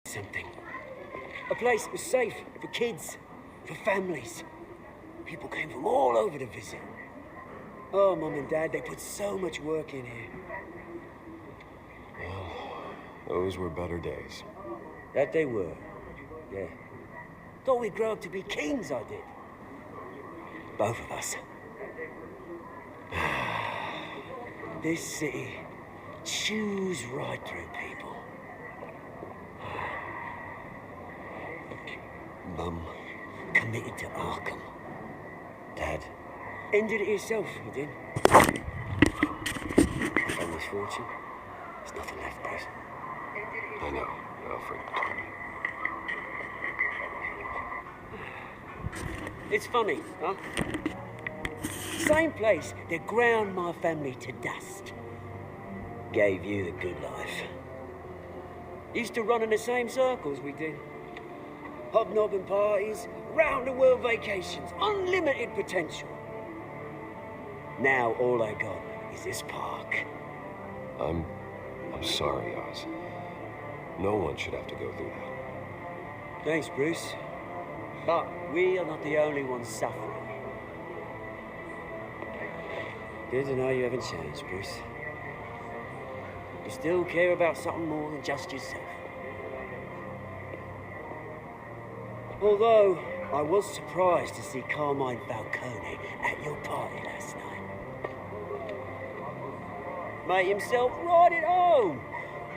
something. A place that was safe for kids, for families. People came from all over to visit. Oh, Mum and Dad, they put so much work in here. Well, those were better days. That they were, yeah. Thought we'd grow up to be kings, I did. Both of us. This city chews right through people. Mum committed to Arkham. Dad ended it yourself, you did. And misfortune, there's nothing left, Bruce. I know, Alfred. It's funny, huh? Same place that ground my family to dust. Gave you the good life. Used to run in the same circles we did. Hobnobbing parties, round-the-world vacations, unlimited potential. Now all I got is this park. I'm sorry, Oz. No one should have to go through that. Thanks, Bruce. But we are not the only ones suffering. Good to know you haven't changed, Bruce. You still care about something more than just yourself. Although, I was surprised to see Carmine Falcone at your party last night. Made himself right at home.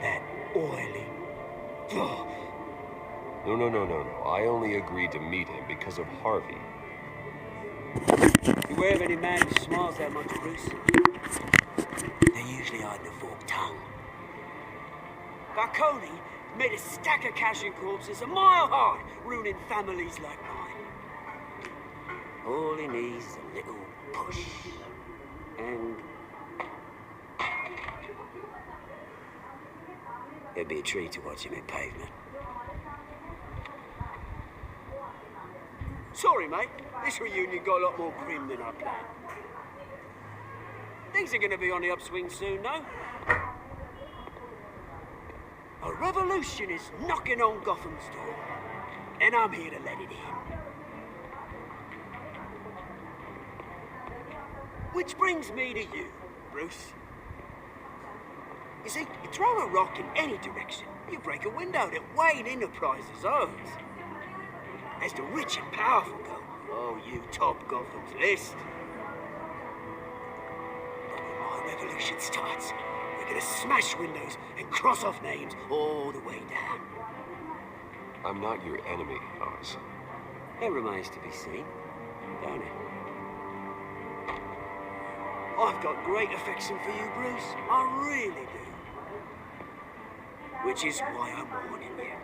That oily... Oh. No. I only agreed to meet him because of Harvey. Beware of any man who smiles that much, Bruce. They're usually hiding a forked tongue. Falcone made a stack of casual corpses a mile high, ruining families like mine. All he needs is a little push. And... it'd be a treat to watch him in pavement. Sorry, mate. This reunion got a lot more grim than I planned. Things are gonna be on the upswing soon, no? A revolution is knocking on Gotham's door, and I'm here to let it in. Which brings me to you, Bruce. You see, you throw a rock in any direction, you break a window that Wayne Enterprises owns. As the rich and powerful go, oh, you top Gotham's list. But when my revolution starts, we're gonna smash windows and cross off names all the way down. I'm not your enemy, Oz. It remains to be seen, don't it? I've got great affection for you, Bruce. I really do. Which is why I'm warning you.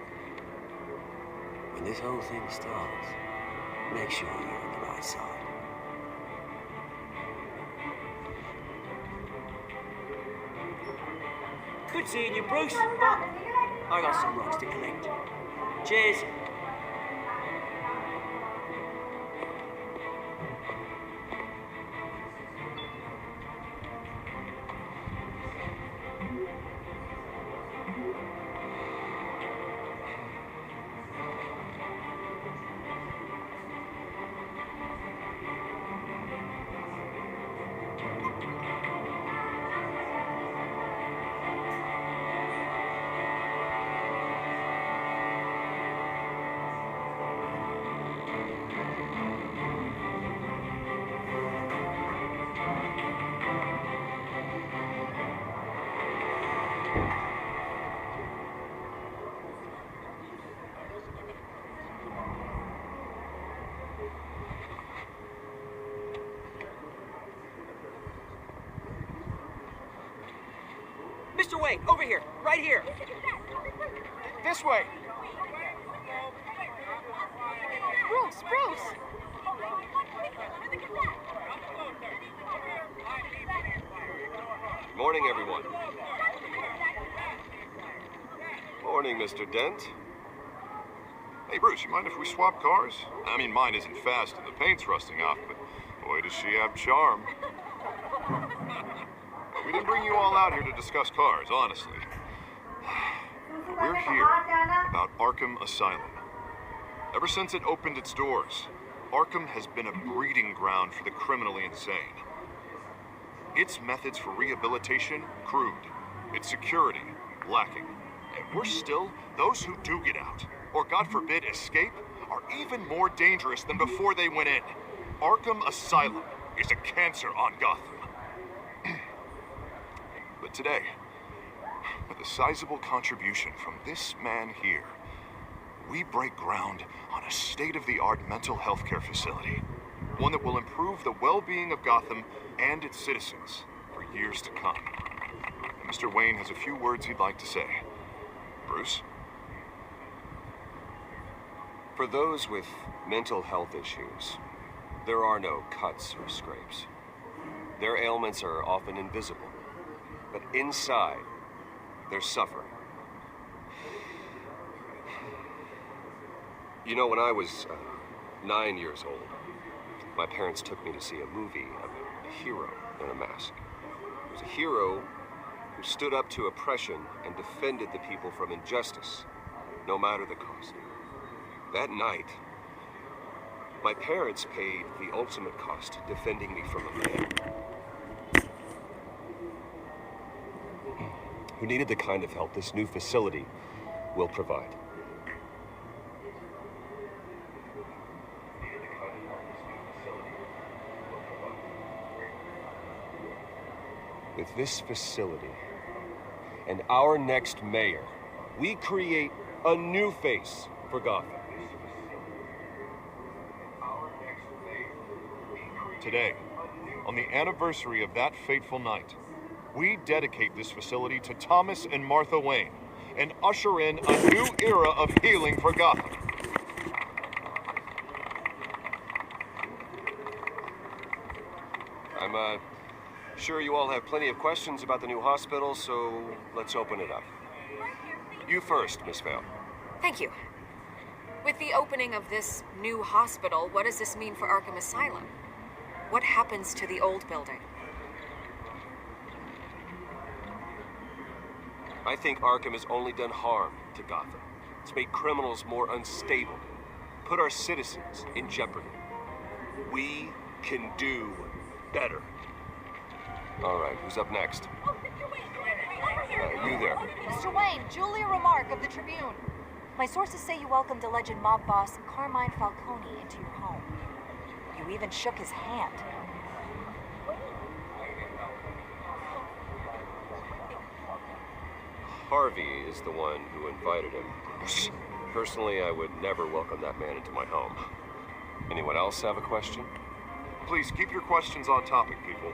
When this whole thing starts, make sure you're on the right side. Good seeing you, Bruce, but I got some rocks to collect. Cheers. Mr. Wayne, over here, right here. This way. Bruce! Morning, everyone. Morning, Mr. Dent. Hey, Bruce, you mind if we swap cars? I mean, mine isn't fast and the paint's rusting off, but boy, does she have charm. We didn't bring you all out here to discuss cars, honestly. We're here about Arkham Asylum. Ever since it opened its doors, Arkham has been a breeding ground for the criminally insane. Its methods for rehabilitation, crude. Its security, lacking. And worse still, those who do get out, or God forbid escape, are even more dangerous than before they went in. Arkham Asylum is a cancer on Gotham. But today, with a sizable contribution from this man here, we break ground on a state-of-the-art mental health care facility. One that will improve the well-being of Gotham and its citizens for years to come. And Mr. Wayne has a few words he'd like to say. Bruce? For those with mental health issues, there are no cuts or scrapes. Their ailments are often invisible, but inside, they're suffering. You know, when I was 9 years old, my parents took me to see a movie about a hero in a mask. It was a hero who stood up to oppression and defended the people from injustice, no matter the cost. That night, my parents paid the ultimate cost defending me from a man who needed the kind of help this new facility will provide. With this facility and our next mayor, we create a new face for Gotham. Today, on the anniversary of that fateful night, we dedicate this facility to Thomas and Martha Wayne and usher in a new era of healing for Gotham. I'm sure you all have plenty of questions about the new hospital, so let's open it up. You first, Miss Vale. Thank you. With the opening of this new hospital, what does this mean for Arkham Asylum? What happens to the old building? I think Arkham has only done harm to Gotham. It's made criminals more unstable, put our citizens in jeopardy. We can do better. All right, who's up next? You there. Mr. Wayne, Julia Remark of the Tribune. My sources say you welcomed alleged mob boss Carmine Falcone into your home. You even shook his hand. Harvey is the one who invited him. Personally, I would never welcome that man into my home. Anyone else have a question? Please keep your questions on topic, people.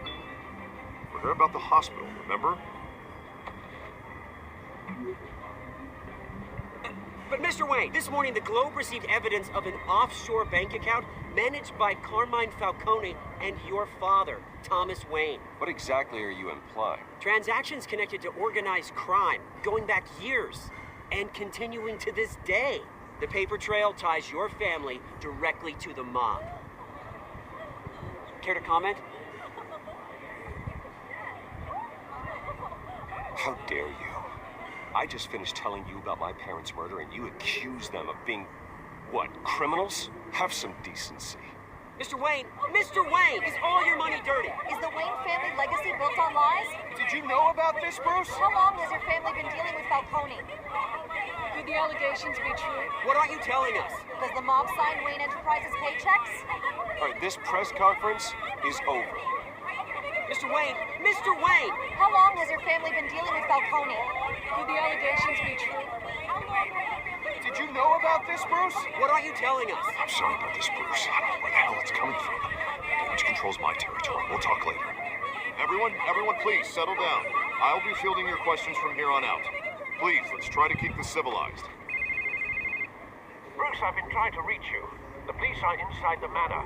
We're here about the hospital, remember? But Mr. Wayne, this morning the Globe received evidence of an offshore bank account managed by Carmine Falcone and your father, Thomas Wayne. What exactly are you implying? Transactions connected to organized crime, going back years, and continuing to this day. The paper trail ties your family directly to the mob. Care to comment? How dare you? I just finished telling you about my parents' murder and you accuse them of being, what, criminals? Have some decency. Mr. Wayne, is all your money dirty? Is the Wayne family legacy built on lies? Did you know about this, Bruce? How long has your family been dealing with Falcone? Could the allegations be true? What aren't you telling us? Does the mob sign Wayne Enterprises paychecks? All right, this press conference is over. Mr. Wayne! How long has your family been dealing with Falcone? Could the allegations be true? Did you know about this, Bruce? What aren't you telling us? I'm sorry about this, Bruce. I don't know where the hell it's coming from. Damage controls my territory. We'll talk later. Everyone, please settle down. I'll be fielding your questions from here on out. Please, let's try to keep this civilized. Bruce, I've been trying to reach you. The police are inside the manor.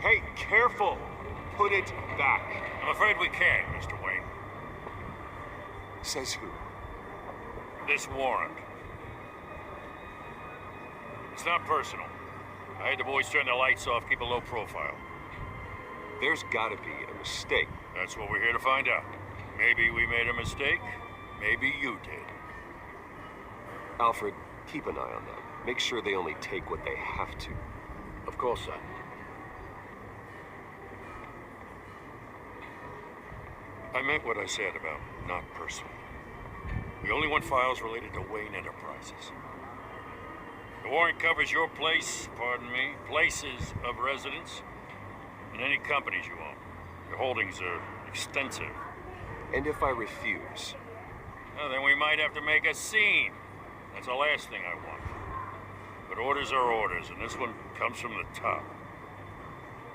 Hey, careful! Put it back. I'm afraid we can't, Mr. Wayne. Says who? This warrant. It's not personal. I had the boys turn the lights off, keep a low profile. There's gotta be a mistake. That's what we're here to find out. Maybe we made a mistake. Maybe you did. Alfred, keep an eye on them. Make sure they only take what they have to. Of course, son. I meant what I said about not personal. We only want files related to Wayne Enterprises. The warrant covers your place, pardon me, places of residence, and any companies you own. Your holdings are extensive. And if I refuse? Well, then we might have to make a scene. That's the last thing I want. But orders are orders, and this one comes from the top.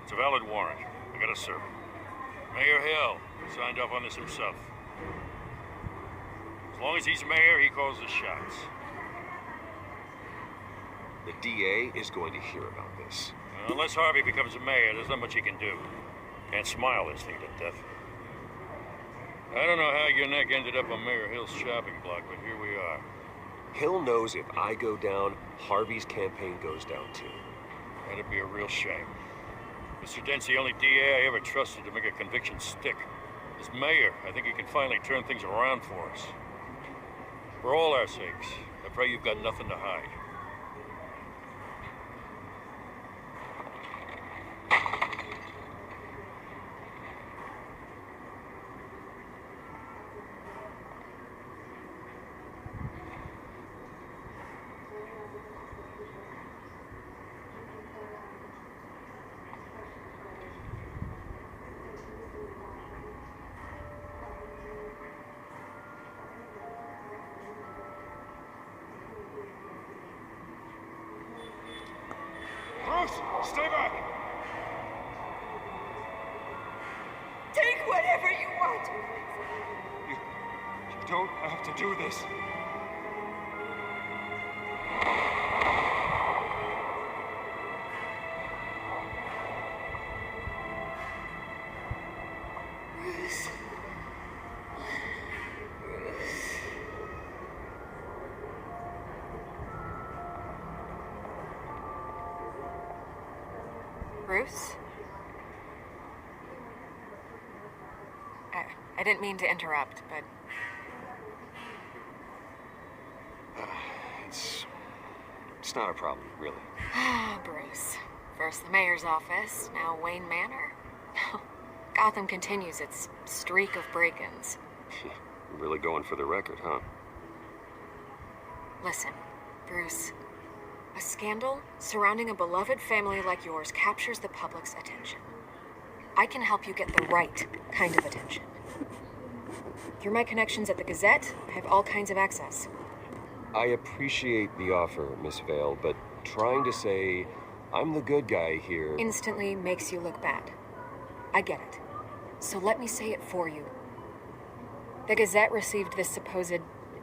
It's a valid warrant. I gotta serve it. Mayor Hill signed off on this himself. As long as he's mayor, he calls the shots. The DA is going to hear about this. Unless Harvey becomes a mayor, there's not much he can do. Can't smile this thing to death. I don't know how your neck ended up on Mayor Hill's shopping block, but here we are. Hill knows if I go down, Harvey's campaign goes down too. That'd be a real shame. Mr. Dent's the only DA I ever trusted to make a conviction stick. As mayor, I think he can finally turn things around for us. For all our sakes, I pray you've got nothing to hide. Bruce, stay back! Take whatever you want. You don't have to do this. Bruce. Bruce? I didn't mean to interrupt, but It's not a problem, really. Bruce. First the mayor's office, now Wayne Manor. Gotham continues its streak of break-ins. Really going for the record, huh? Listen, Bruce. A scandal surrounding a beloved family like yours captures the public's attention. I can help you get the right kind of attention. Through my connections at the Gazette, I have all kinds of access. I appreciate the offer, Miss Vale, but trying to say I'm the good guy here... Instantly makes you look bad. I get it. So let me say it for you. The Gazette received this supposed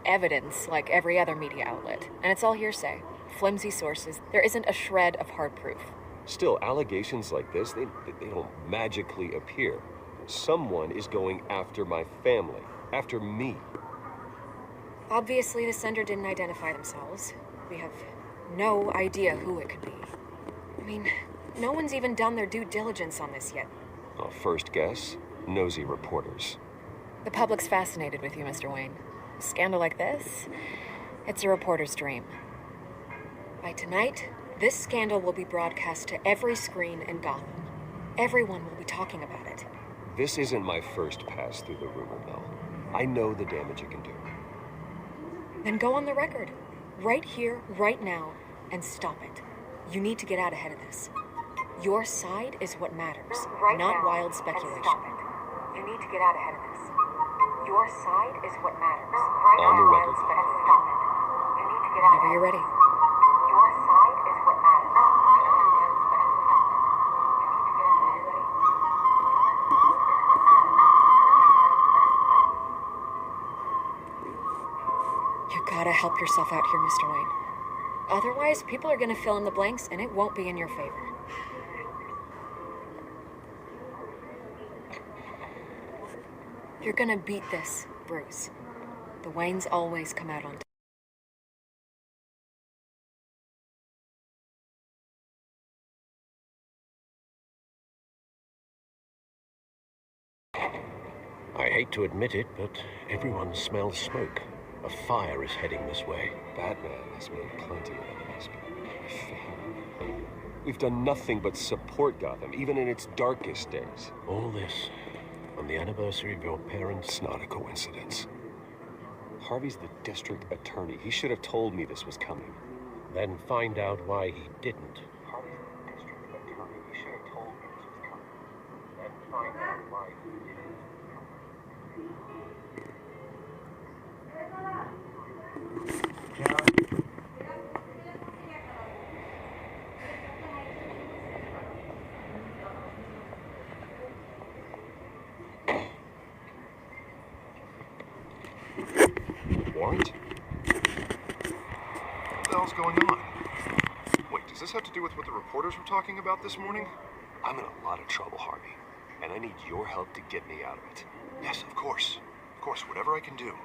evidence like every other media outlet, and it's all hearsay. Flimsy sources. There isn't a shred of hard proof. Still, allegations like this, they don't magically appear. Someone is going after my family, after me. Obviously, the sender didn't identify themselves. We have no idea who it could be. I mean, no one's even done their due diligence on this yet. Well, first guess, nosy reporters. The public's fascinated with you, Mr. Wayne. A scandal like this, it's a reporter's dream. By tonight, this scandal will be broadcast to every screen in Gotham. Everyone will be talking about it. This isn't my first pass through the rumor mill. I know the damage it can do. Then go on the record. Right here, right now, and stop it. You need to get out ahead of this. Your side is what matters, not wild speculation. You need to get out ahead of this. Your side is what matters. On the record. Stop it. You need to get out Whenever ahead you're of ready. this. Your side is what matters. You gotta help yourself out here, Mr. Wayne. Otherwise, people are gonna fill in the blanks and it won't be in your favor. You're gonna beat this, Bruce. The Waynes always come out on top. I hate to admit it, but everyone smells smoke. A fire is heading this way. Batman has made plenty of enemies, but my family... We've done nothing but support Gotham, even in its darkest days. All this on the anniversary of your parents' It's not a coincidence. Harvey's the district attorney. He should have told me this was coming. Then find out why he didn't. Harvey's the district attorney. He should have told me this was coming. Then find out why he didn't. Warrant? What the hell's going on? Wait, does this have to do with what the reporters were talking about this morning? I'm in a lot of trouble, Harvey, and I need your help to get me out of it. Yes, of course. Of course, whatever I can do.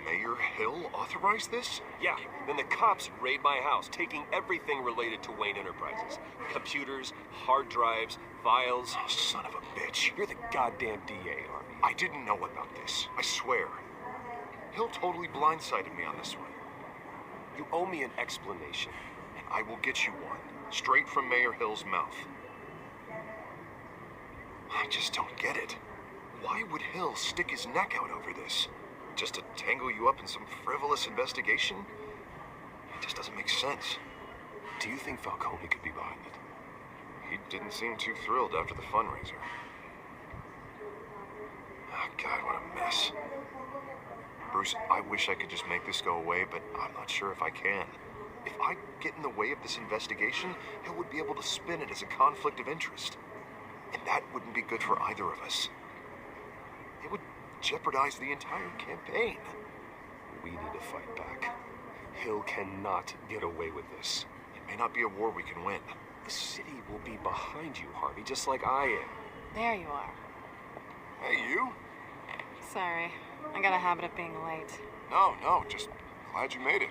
Mayor Hill authorized this? Yeah, then the cops raid my house, taking everything related to Wayne Enterprises. Computers, hard drives, files. Oh, son of a bitch. You're the goddamn DA, Harvey. I didn't know about this. I swear. Hill totally blindsided me on this one. You owe me an explanation. And I will get you one. Straight from Mayor Hill's mouth. I just don't get it. Why would Hill stick his neck out over this? Just to tangle you up in some frivolous investigation? It just doesn't make sense. Do you think Falcone could be behind it? He didn't seem too thrilled after the fundraiser. Oh, God, what a mess. Bruce, I wish I could just make this go away, but I'm not sure if I can. If I get in the way of this investigation, Hill would be able to spin it as a conflict of interest. And that wouldn't be good for either of us. It would jeopardize the entire campaign. We need to fight back. Hill cannot get away with this. It may not be a war we can win. The city will be behind you, Harvey, just like I am. There you are. Hey, you? Sorry. I got a habit of being late. No, just glad you made it.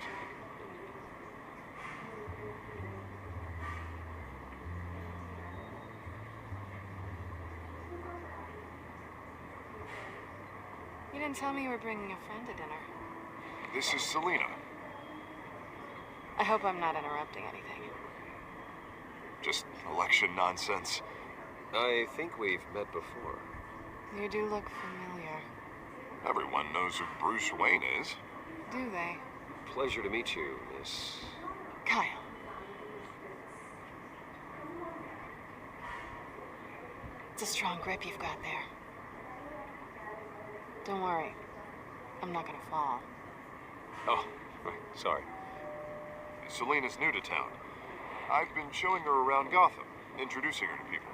You didn't tell me you were bringing a friend to dinner. This is Selena. I hope I'm not interrupting anything. Just election nonsense. I think we've met before. You do look familiar. Everyone knows who Bruce Wayne is. Do they? Pleasure to meet you, Miss... Kyle. It's a strong grip you've got there. Don't worry. I'm not gonna fall. Oh, right, sorry. Selena's new to town. I've been showing her around Gotham, introducing her to people.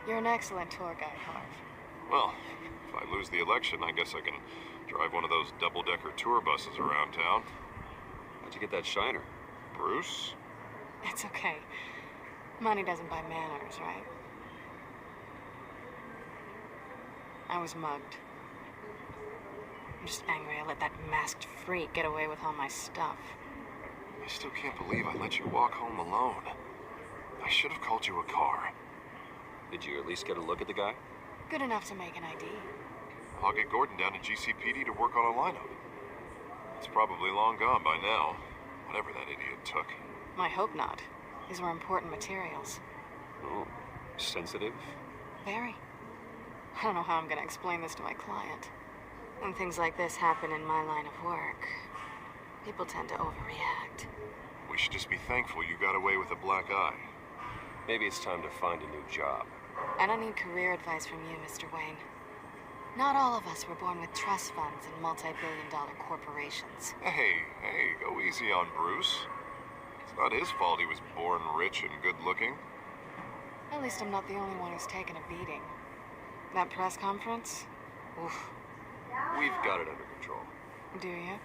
You're an excellent tour guide, Harv. Well, if I lose the election, I guess I can drive one of those double-decker tour buses around town. How'd you get that shiner? Bruce? It's okay. Money doesn't buy manners, right? I was mugged. I'm just angry I let that masked freak get away with all my stuff. I still can't believe I let you walk home alone. I should have called you a car. Did you at least get a look at the guy? Good enough to make an ID. I'll get Gordon down to GCPD to work on a lineup. It's probably long gone by now, whatever that idiot took. I hope not. These were important materials. Oh, sensitive? Very. I don't know how I'm gonna explain this to my client. When things like this happen in my line of work, people tend to overreact. We should just be thankful you got away with a black eye. Maybe it's time to find a new job. I don't need career advice from you, Mr. Wayne. Not all of us were born with trust funds and multi-billion-dollar corporations. Hey, go easy on Bruce. It's not his fault he was born rich and good-looking. At least I'm not the only one who's taken a beating. That press conference? Oof. We've got it under control. Do you?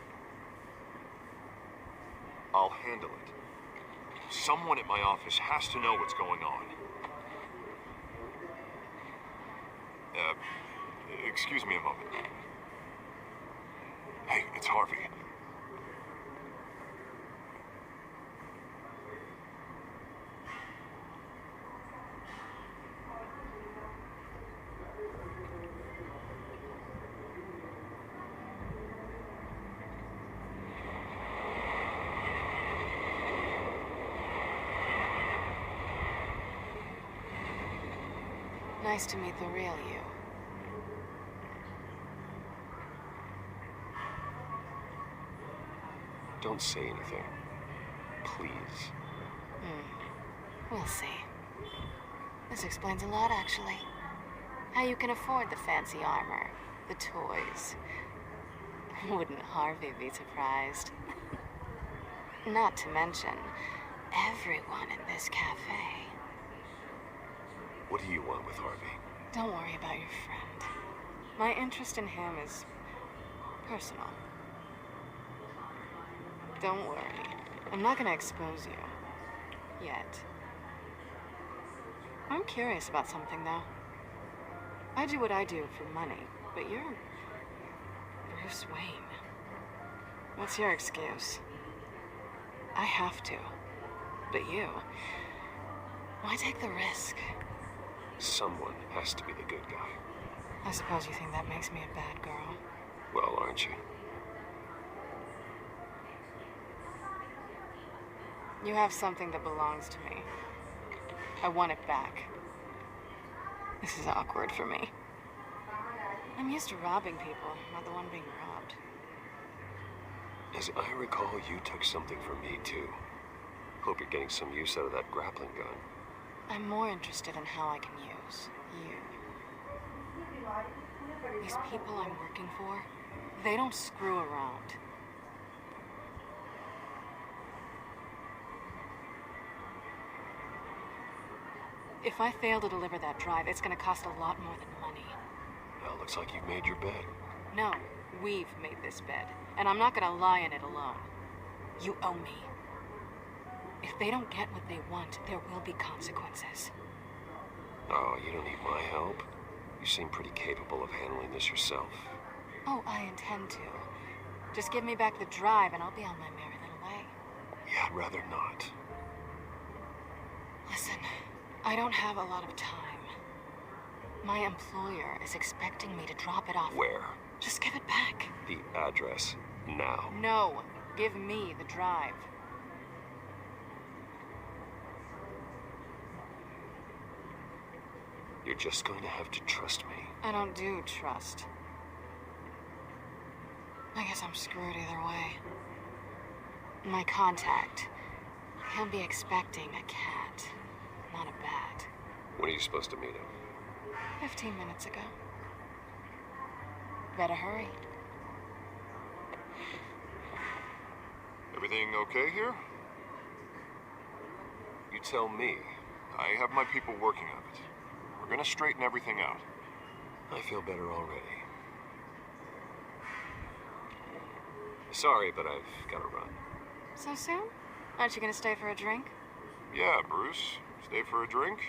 I'll handle it. Someone at my office has to know what's going on. Excuse me a moment. Hey, it's Harvey. Nice to meet the real you. Don't say anything. Please. We'll see. This explains a lot, actually. How you can afford the fancy armor, the toys. Wouldn't Harvey be surprised? Not to mention, everyone in this cafe. What do you want with Harvey? Don't worry about your friend. My interest in him is personal. Don't worry. I'm not gonna expose you. Yet. I'm curious about something, though. I do what I do for money, but you're Bruce Wayne. What's your excuse? I have to. But you, why take the risk? Someone has to be the good guy. I suppose you think that makes me a bad girl. Well, aren't you? You have something that belongs to me. I want it back. This is awkward for me. I'm used to robbing people, not the one being robbed. As I recall, you took something from me, too. Hope you're getting some use out of that grappling gun. I'm more interested in how I can use you. These people I'm working for, they don't screw around. If I fail to deliver that drive, it's gonna cost a lot more than money. Well, looks like you've made your bed. No, we've made this bed, and I'm not gonna lie in it alone. You owe me. If they don't get what they want, there will be consequences. Oh, you don't need my help. You seem pretty capable of handling this yourself. Oh, I intend to. Just give me back the drive and I'll be on my merry little way. Yeah, I'd rather not. Listen, I don't have a lot of time. My employer is expecting me to drop it off. Where? Just give it back. The address, now. No, give me the drive. You're just going to have to trust me. I don't do trust. I guess I'm screwed either way. My contact, he'll be expecting a cat, not a bat. When are you supposed to meet him? 15 minutes ago. Better hurry. Everything okay here? You tell me. I have my people working on it. We're gonna straighten everything out. I feel better already. Sorry, but I've got to run. So soon? Aren't you gonna stay for a drink? Yeah, Bruce. Stay for a drink?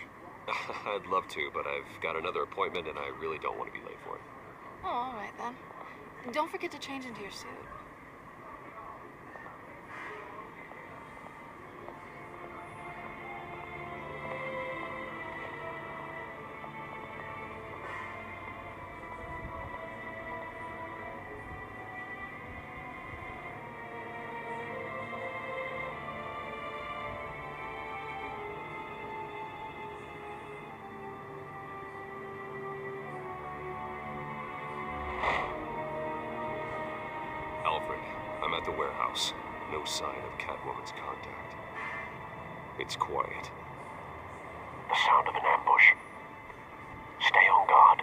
I'd love to, but I've got another appointment and I really don't want to be late for it. Oh, all right then. Don't forget to change into your suit. Alfred, I'm at the warehouse. No sign of Catwoman's contact. It's quiet. The sound of an ambush. Stay on guard.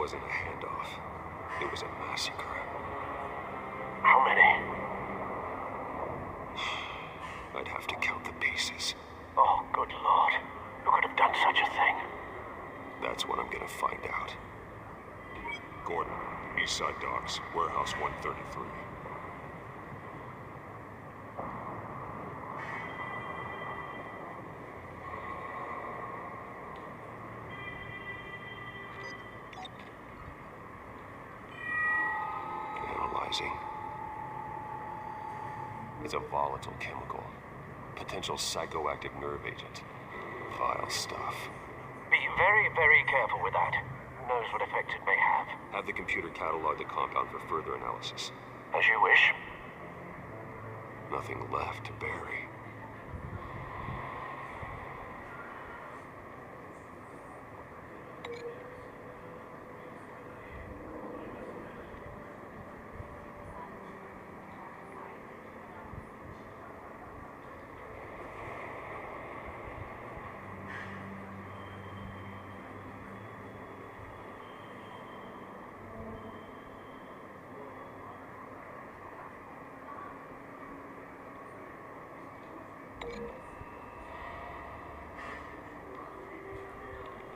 wasn't a handoff. It was a massacre. How many? I'd have to count the pieces. Oh, good Lord. Who could have done such a thing? That's what I'm gonna find out. Gordon, Eastside Docks, Warehouse 133. Analyzing. It's a volatile chemical. Potential psychoactive nerve agent. Vile stuff. Be very, very careful with that. Who knows what effect it may have? Have the computer catalog the compound for further analysis. As you wish. Nothing left to bury.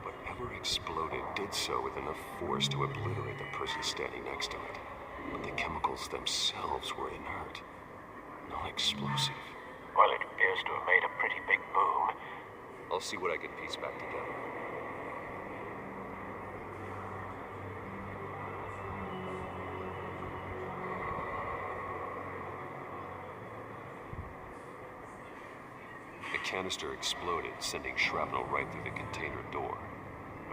Whatever exploded did so with enough force to obliterate the person standing next to it. But the chemicals themselves were inert, non-explosive. Well, it appears to have made a pretty big boom. I'll see what I can piece back together. The canister exploded, sending shrapnel right through the container door.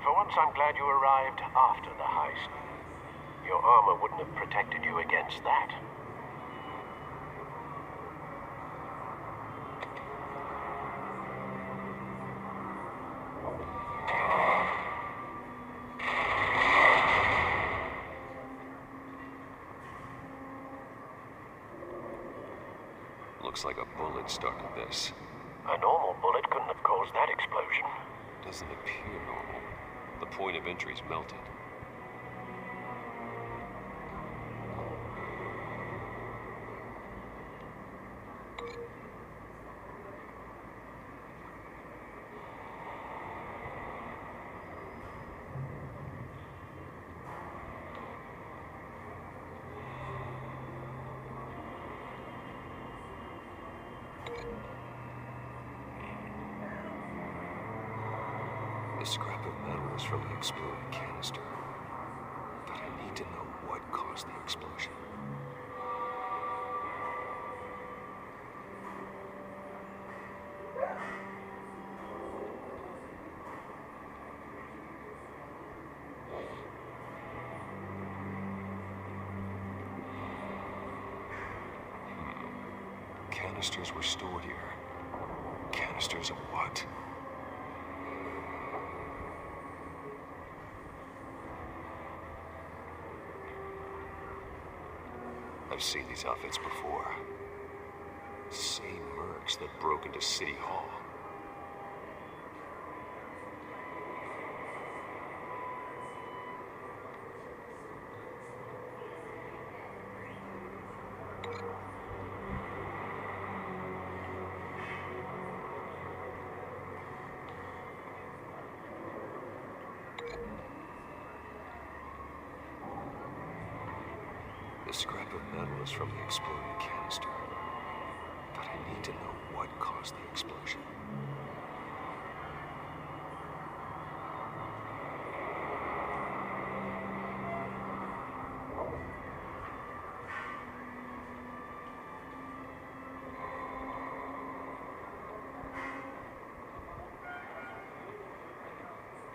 For once, I'm glad you arrived after the heist. Your armor wouldn't have protected you against that. Looks like a bullet started this. A normal bullet couldn't have caused that explosion. Doesn't appear normal. The point of entry's melted. The scrap of metal is from the exploded canister. But I need to know what caused the explosion. Canisters were stored here. Canisters of what? I've seen these outfits before. Same mercs that broke into City Hall. The scrap of metal is from the exploded canister. But I need to know what caused the explosion.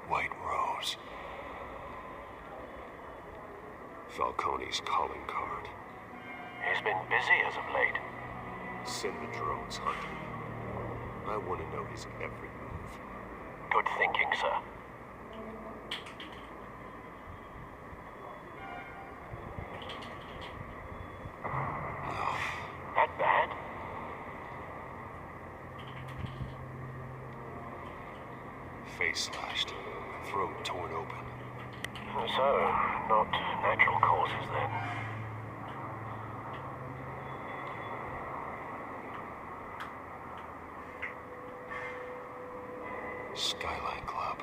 White Rose. Falcone's calling card. He's been busy as of late. Send the drones hunting. I want to know his every move. Good thinking, sir. That bad? Face slashed, throat torn open. So, not natural causes then. Skyline Club.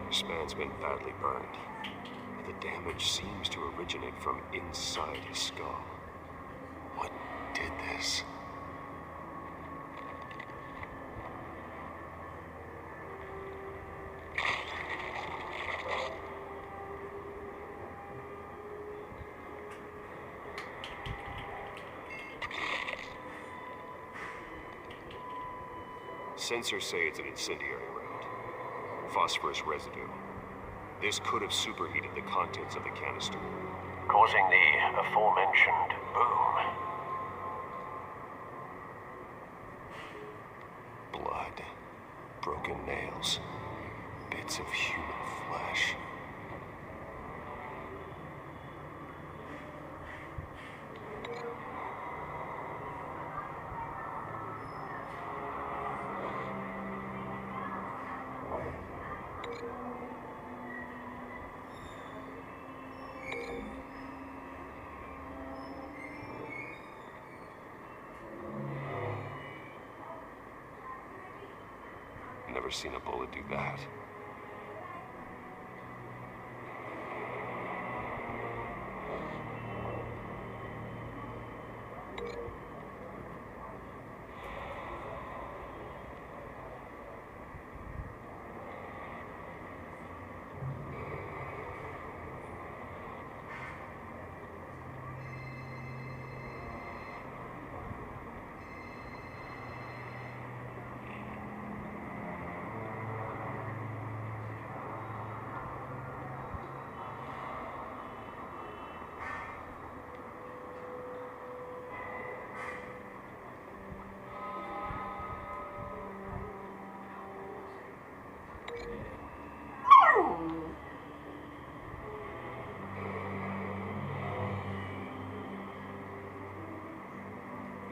This man's been badly burned. The damage seems to originate from inside his skull. What did this? Sensors say it's an incendiary round. Phosphorus residue. This could have superheated the contents of the canister. Causing the aforementioned boom. Blood. Broken nails. Bits of human flesh. Never seen a bullet do that.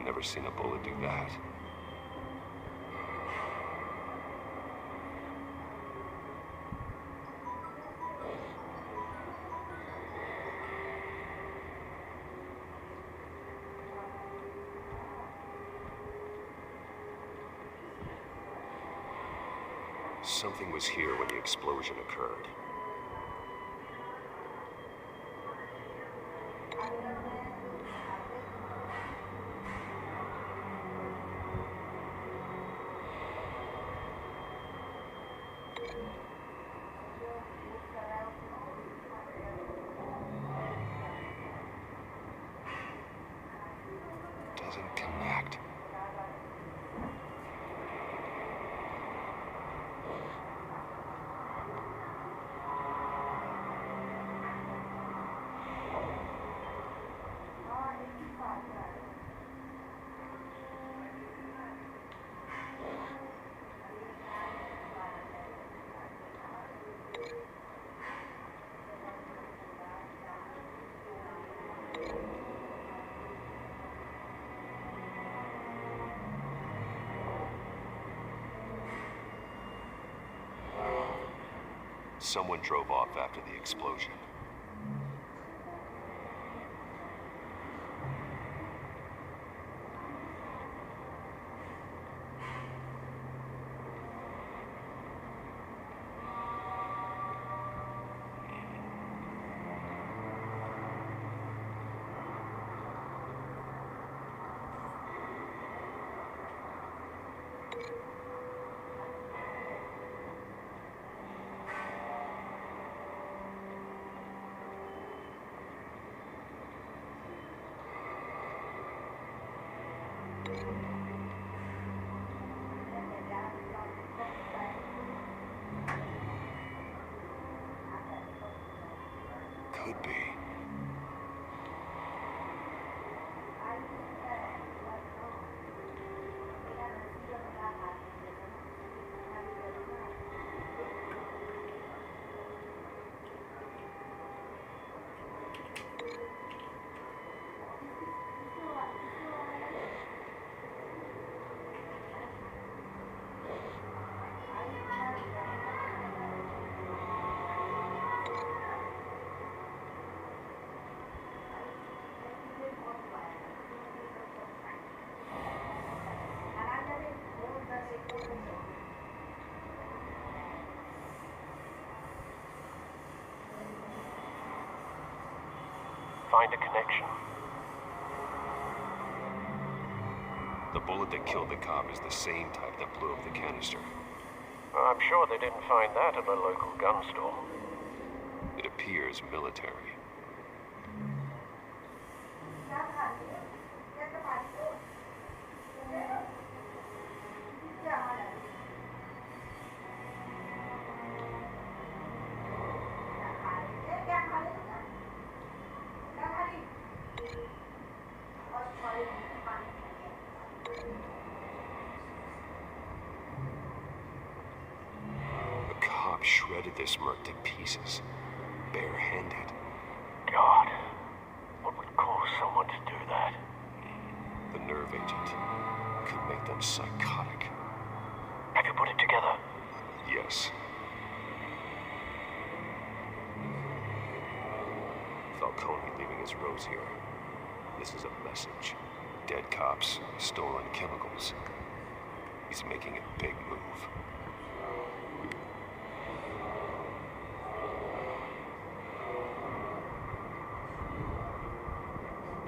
Never seen a bullet do that. Something was here when the explosion occurred. Doesn't connect. Someone drove off after the explosion. find a connection? The bullet that killed the cop is the same type that blew up the canister. Well, I'm sure they didn't find that at the local gun store. It appears military. The cop shredded this merc to pieces, barehanded. God, what would cause someone to do that? The nerve agent could make them psychotic. Have you put it together? Yes. Falcone leaving his rose here. This is a message. Dead cops, stolen chemicals. He's making a big move.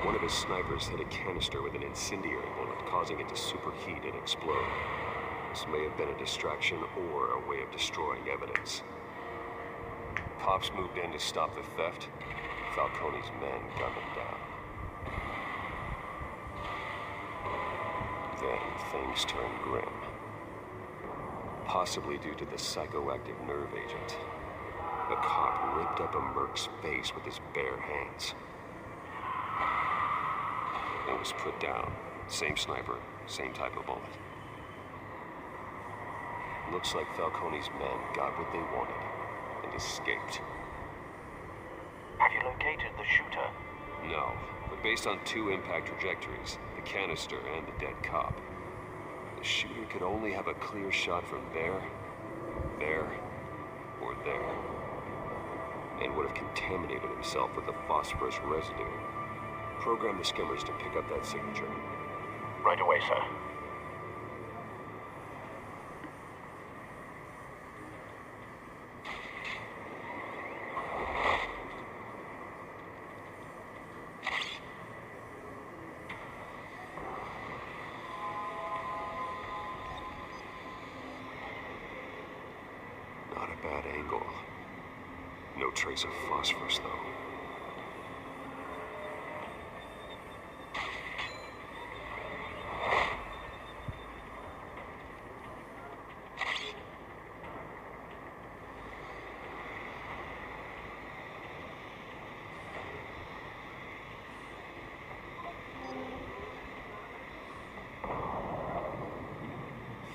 One of his snipers hit a canister with an incendiary bullet, causing it to superheat and explode. This may have been a distraction or a way of destroying evidence. Cops moved in to stop the theft. Falcone's men gunned them down. Then things turned grim. Possibly due to the psychoactive nerve agent. The cop ripped up a merc's face with his bare hands. It was put down. Same sniper, same type of bullet. Looks like Falcone's men got what they wanted and escaped. Have you located the shooter? No, but based on two impact trajectories, the canister and the dead cop, the shooter could only have a clear shot from there, or there, and would have contaminated himself with the phosphorus residue. Program the skimmers to pick up that signature. Right away, sir. Not a bad angle. No trace of phosphorus, though.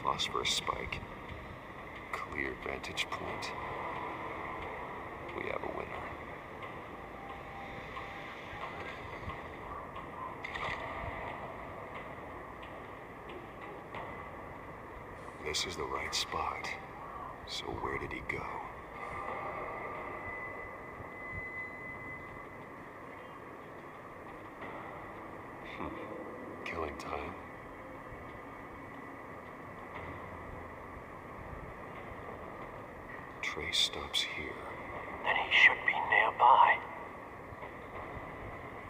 Phosphorus spike. Clear vantage point. We have a winner. This is the right spot. So where did he go? Killing time. Trace stops here. Then he should be nearby.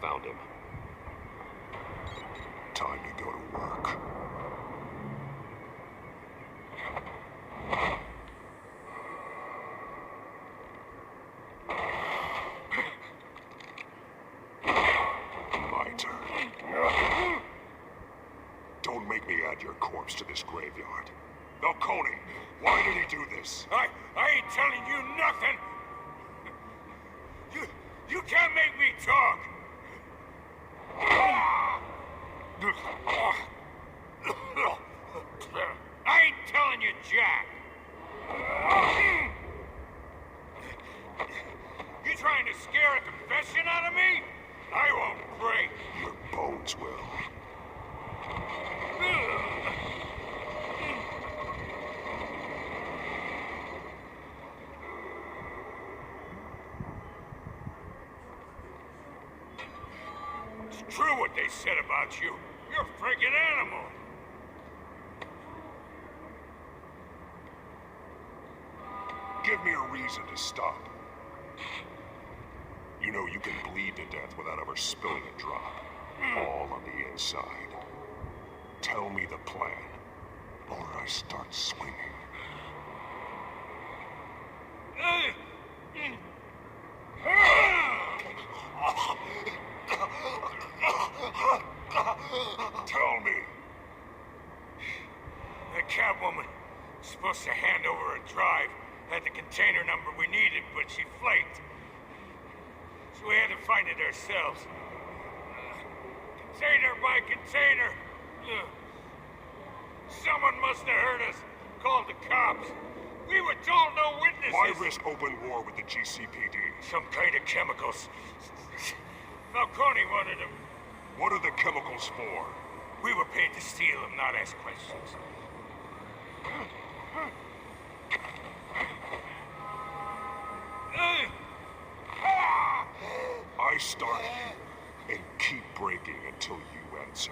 Found him. Time to go to work. My turn. Don't make me add your corpse to this graveyard. Falcone, why did he do this? I ain't telling you nothing. You can't make me talk. I ain't telling you jack. You trying to scare a confession out of me? I won't break. Your bones will. It's true what they said about you. You're a freaking animal. Give me a reason to stop. You You know you can bleed to death without ever spilling a drop. All on the inside. Tell me the plan, or I start swinging. Tell me. The Catwoman was supposed to hand over a drive, had the container number we needed, but she flaked. So we had to find it ourselves. Container by container. Someone must have heard us, called the cops. We were told no witnesses. Why risk open war with the GCPD? Some kind of chemicals. Falcone wanted them. What are the chemicals for? We were paid to steal them, not ask questions. I start and keep breaking until you answer.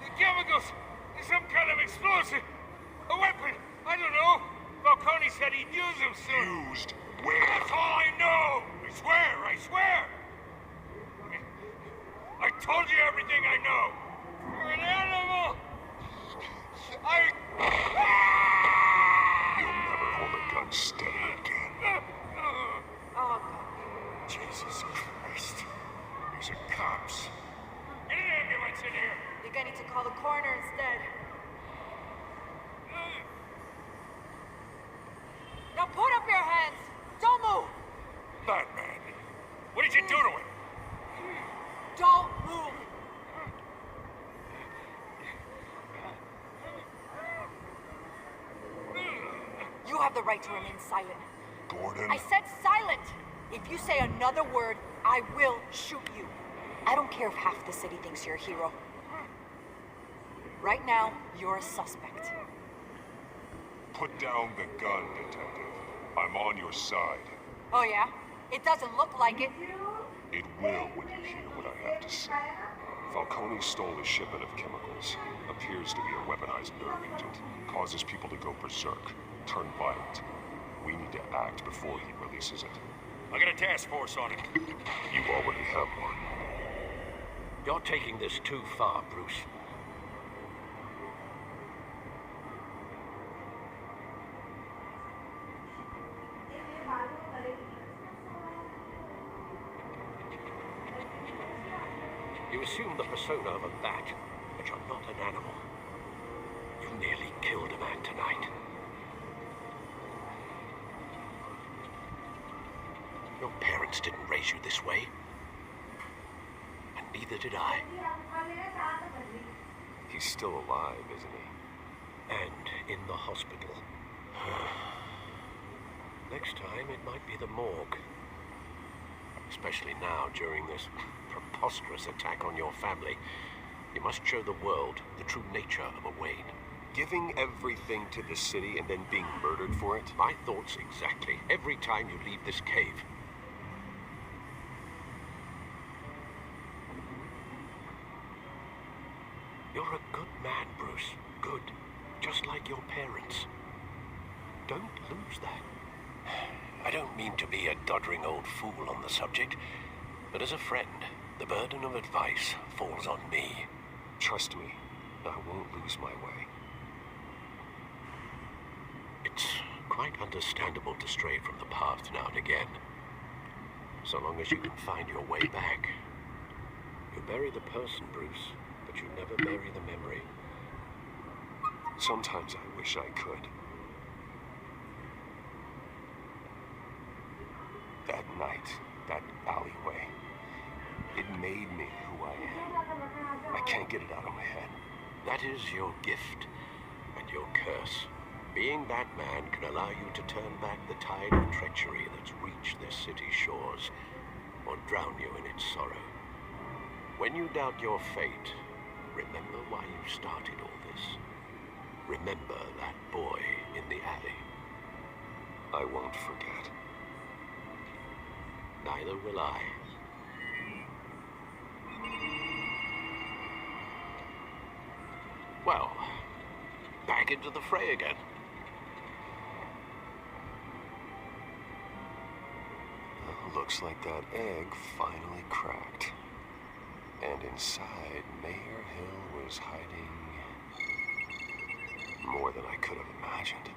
The chemicals! Some kind of explosive! A weapon! I don't know! Falcone said he'd use them soon! Used where? That's all I know! I swear! I swear! I told you everything I know! You're an animal! You'll never hold a gun steady again. Oh, God. Jesus Christ. These are cops. Get an ambulance in here! Think I need to call the coroner instead. Now put up your hands! Don't move! Batman. What did you do to him? Don't move! You have the right to remain silent. Gordon? I said silent! If you say another word, I will shoot you. I don't care if half the city thinks you're a hero. Right now, you're a suspect. Put down the gun, Detective. I'm on your side. Oh yeah? It doesn't look like it. It will when you hear what I have to say. Falcone stole a shipment of chemicals. Appears to be a weaponized nerve agent. Causes people to go berserk. Turn violent. We need to act before he releases it. I got a task force on it. You already have one. You're taking this too far, Bruce. You assume the persona of a bat, but you're not an animal. You nearly killed a man tonight. Your parents didn't raise you this way. And neither did I. He's still alive, isn't he? And in the hospital. Next time, it might be the morgue. Especially now, during this preposterous attack on your family. You must show the world the true nature of a Wayne. Giving everything to the city and then being murdered for it? My thoughts exactly. Every time you leave this cave. You're a good man, Bruce. Good. Just like your parents. Don't lose that. I don't mean to be a doddering old fool on the subject, but as a friend, the burden of advice falls on me. Trust me, I won't lose my way. It's quite understandable to stray from the path now and again. So long as you can find your way back. You bury the person, Bruce, but you never bury the memory. Sometimes I wish I could. That night, that alleyway, it made me who I am. I can't get it out of my head. That is your gift and your curse. Being Batman can allow you to turn back the tide of treachery that's reached this city's shores, or drown you in its sorrow. When you doubt your fate, remember why you started all this. Remember that boy in the alley. I won't forget. Neither will I. Well, back into the fray again. Looks like that egg finally cracked. And inside, Mayor Hill was hiding more than I could have imagined.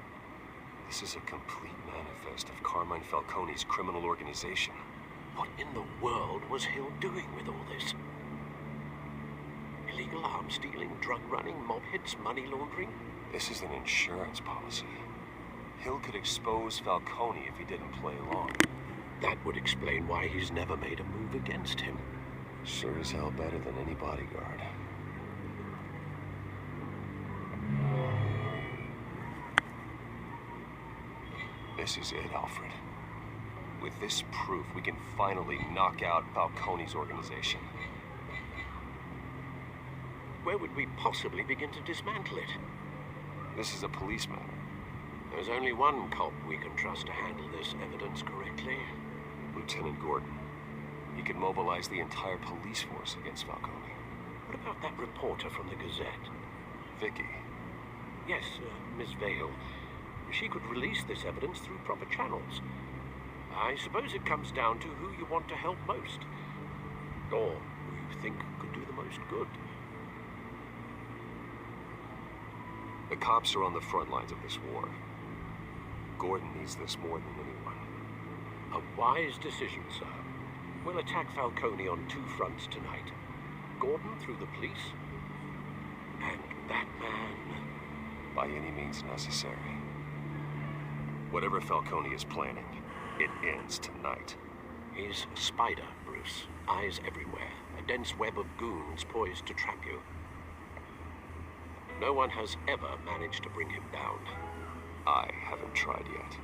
This is a complete manifest of Carmine Falcone's criminal organization. What in the world was Hill doing with all this? Illegal arms stealing, drug running, mob hits, money laundering? This is an insurance policy. Hill could expose Falcone if he didn't play along. That would explain why he's never made a move against him. Sure as hell better than any bodyguard. This is it, Alfred. With this proof, we can finally knock out Falcone's organization. Where would we possibly begin to dismantle it? This is a police matter. There's only one cop we can trust to handle this evidence correctly. Lieutenant Gordon. He could mobilize the entire police force against Falcone. What about that reporter from the Gazette? Vicky. Yes, Miss Vale. She could release this evidence through proper channels. I suppose it comes down to who you want to help most. Or who you think could do the most good. The cops are on the front lines of this war. Gordon needs this more than anyone. A wise decision, sir. We'll attack Falcone on two fronts tonight. Gordon through the police, and that man... by any means necessary. Whatever Falcone is planning, it ends tonight. He's a spider, Bruce. Eyes everywhere. A dense web of goons poised to trap you. No one has ever managed to bring him down. I haven't tried yet.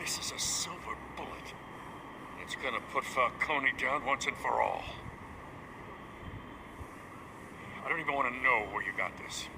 This is a silver bullet. It's gonna put Falcone down once and for all. I don't even want to know where you got this.